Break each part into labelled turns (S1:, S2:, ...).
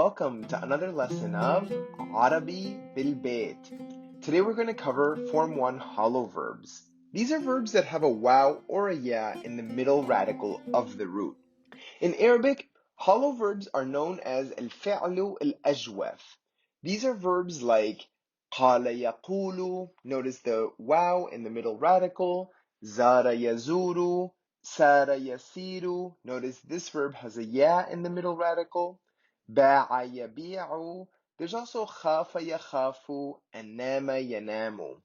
S1: welcome to another lesson of Arabi bil Bait. Today we're going to cover Form 1 hollow verbs. These are verbs that have a waw or a ya in the middle radical of the root. In Arabic, hollow verbs are known as al-fi'lu al-ajwaf. These are verbs like qala yaqulu, notice the waw in the middle radical, zara yazuru, sara yasiru, notice this verb has a ya in the middle radical, ba'a yabi'u, there's also khafa yakhafu, and nama yanamu.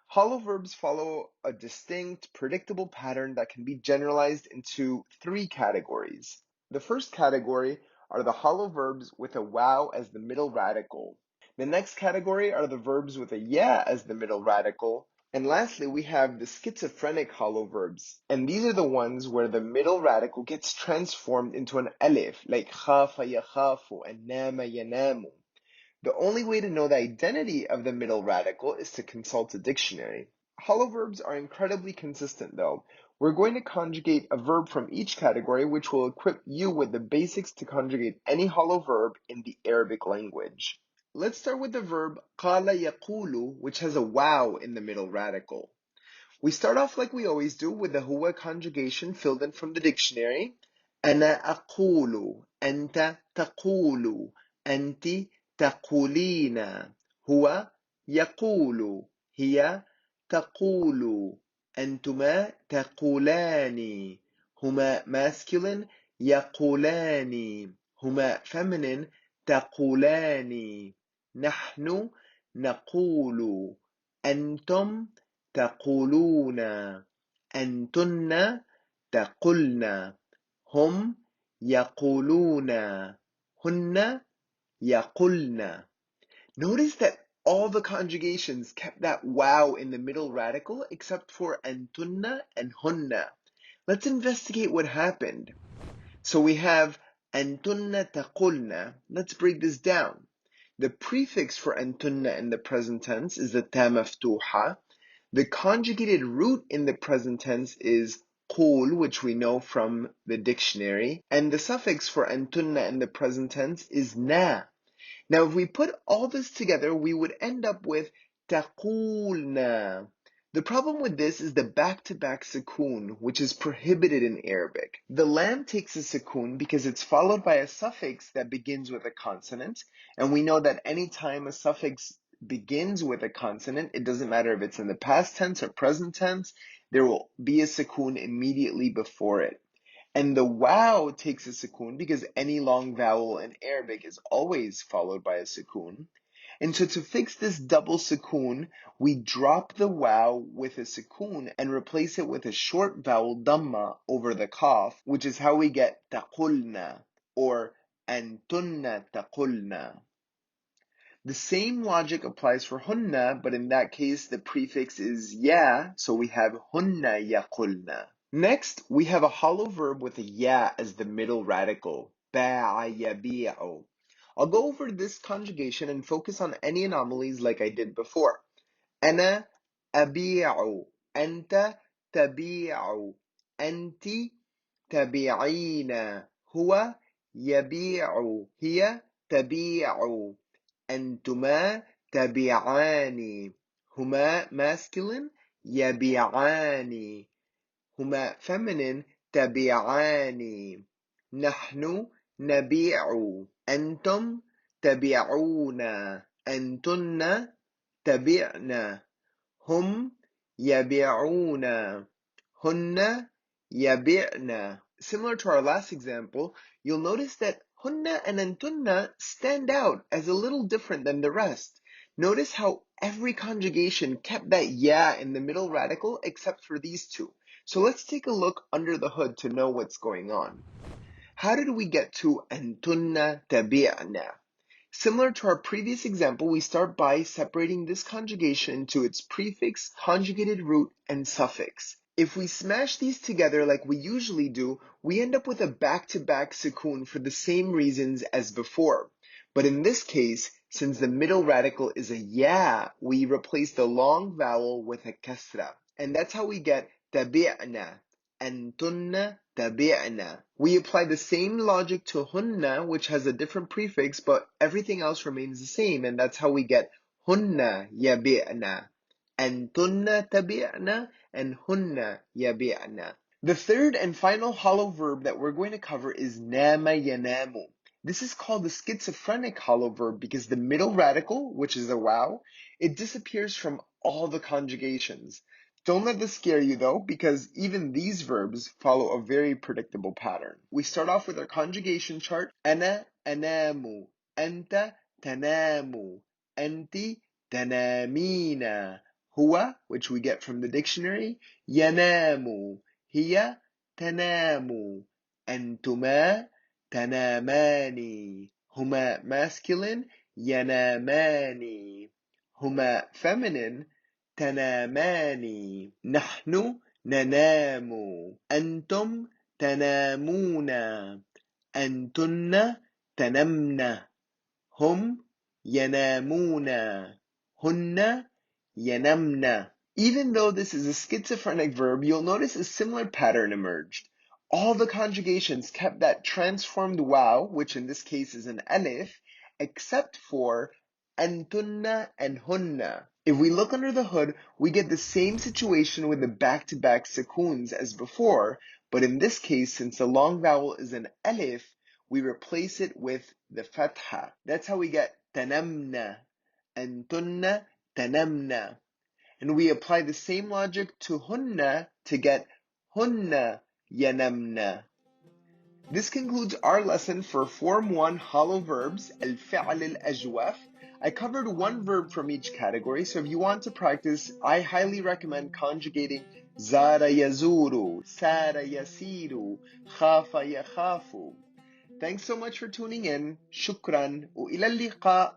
S1: Hollow verbs follow a distinct, predictable pattern that can be generalized into three categories. The first category are the hollow verbs with a waw as the middle radical. The next category are the verbs with a ya as the middle radical. And lastly, we have the schizophrenic hollow verbs. And these are the ones where the middle radical gets transformed into an alif, like khafa yakhafu and nama yanamu. The only way to know the identity of the middle radical is to consult a dictionary. Hollow verbs are incredibly consistent though. We're going to conjugate a verb from each category, which will equip you with the basics to conjugate any hollow verb in the Arabic language. Let's start with the verb qala yaqulu, which has a waw in the middle radical. We start off like we always do with the huwa conjugation filled in from the dictionary. Ana aqulu, anta taqulu, anti تقولين هو يقول هي تقول أنتما تقولان هما masculine يقولان هما feminine تقولان نحن نقول أنتم تقولون أنتن تقلن هم يقولون هن يقولن. Notice that all the conjugations kept that waw in the middle radical except for antunna and hunna. Let's investigate what happened. So we have antunna taqulna. Let's break this down. The prefix for antunna in the present tense is the ta maftuha. The conjugated root in the present tense is qul, which we know from the dictionary, and the suffix for antunna in the present tense is na. Now, if we put all this together, we would end up with taqulna. The problem with this is the back-to-back sukoon, which is prohibited in Arabic. The lam takes a sukoon because it's followed by a suffix that begins with a consonant, and we know that any time a suffix begins with a consonant, it doesn't matter if it's in the past tense or present tense, there will be a sukoon immediately before it. And the waw takes a sukoon because any long vowel in Arabic is always followed by a sukoon. And so to fix this double sukoon, we drop the waw with a sukoon and replace it with a short vowel dhamma over the qaf, which is how we get taqulna or antunna taqulna. The same logic applies for hunna, but in that case the prefix is ya, so we have hunna yaqulna. Next, we have a hollow verb with a ya as the middle radical, ba'a yabi'u. I'll go over this conjugation and focus on any anomalies like I did before. Ana abi'u, anta tabi'u, anti tabi'ina, huwa yabi'u, hiya tabi'u, أنتما تبيعان هما masculine يبيعان هما feminine تبيعان نحن نبيع أنتم تبيعون أنتن تبعن هم يبيعون هن يبيعن. Similar to our last example, you'll notice that hunna and antunna stand out as a little different than the rest. Notice how every conjugation kept that ya in the middle radical except for these two. So let's take a look under the hood to know what's going on. How did we get to antunna tabi'na? Similar to our previous example, we start by separating this conjugation into its prefix, conjugated root, and suffix. If we smash these together like we usually do, we end up with a back-to-back sukoon for the same reasons as before. But in this case, since the middle radical is a ya, we replace the long vowel with a kasra. And that's how we get tabi'na, antunna تبعنا. We apply the same logic to hunna, which has a different prefix, but everything else remains the same, and that's how we get hunna yabi'na. أنتن تبعنا and hunna yabi'na. The third and final hollow verb that we're going to cover is nama yanamu. This is called the schizophrenic hollow verb because the middle radical, which is a wow, it disappears from all the conjugations. Don't let this scare you though, because even these verbs follow a very predictable pattern. We start off with our conjugation chart. أنا أنام, أنت تنام, أنت تنامين. هو, which we get from the dictionary, ينام, هي تنام, أنتما تنامان. هما masculine, ينامان. هما feminine, تنامان. نحن ننام. أنتم تنامون. أنتن تنمن. هم ينامون. هن ينمن. Even though this is a schizophrenic verb, you'll notice a similar pattern emerged. All the conjugations kept that transformed waw, which in this case is an alif, except for antunna and hunna. If we look under the hood, we get the same situation with the back-to-back sukoons as before, but in this case, since the long vowel is an alif, we replace it with the fatha. That's how we get tanamna, antunna, tanamna. And we apply the same logic to hunna to get hunna yanamna. This concludes our lesson for Form 1 hollow verbs, al-fi'l al-ajwaf. I covered one verb from each category, so if you want to practice, I highly recommend conjugating zara yazuru, sara yasiru, khafa yakhafu. Thanks so much for tuning in. Shukran. Wa ila al-liqa.